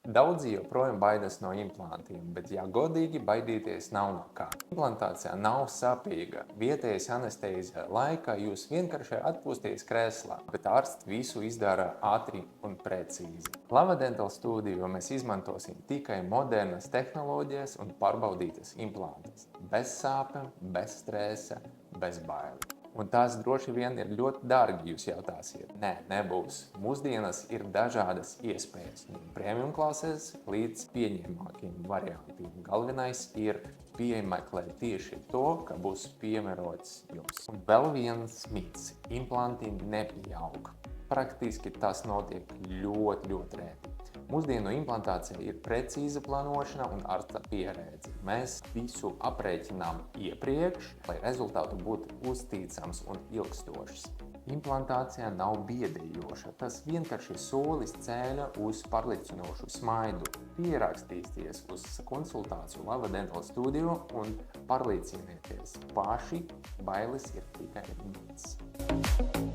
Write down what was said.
Daudzi joprojām baidās no implantiem, bet, ja godīgi, baidīties nav no kā. Implantācija nav sāpīga. Vietējas anestēzija laikā jūs vienkārši atpūsties krēslā, bet ārsts visu izdara ātri un precīzi. Lava Dental Studio mēs izmantosim tikai modernas tehnoloģijas un pārbaudītas implantas. Bez sāpēm, bez stresa, bez bailēm. Un tās droši vien ir ļoti dārgi, jūs jautāsiet. Nē, nebūs. Mūsdienas ir dažādas iespējas, no premium klases līdz pieņemamākiem variantiem. Galvenais ir piemeklēt tieši to, ka būs piemērots jums. Un vēl viens mīts. Implanti nepieaug. Praktiski tas notiek ļoti reti. Mūsdienu implantācija ir precīza plānošana un ārsta pieredze. Mēs visu aprēķinām iepriekš, lai rezultātu būtu uzticams un ilgstošs. Implantācija nav biedējoša, tas vienkārši solis ceļa uz pārliecinošu smaidu. Pierakstīsties uz konsultāciju Lava Dental Studio un pārliecinieties paši, bailes ir tikai mīts.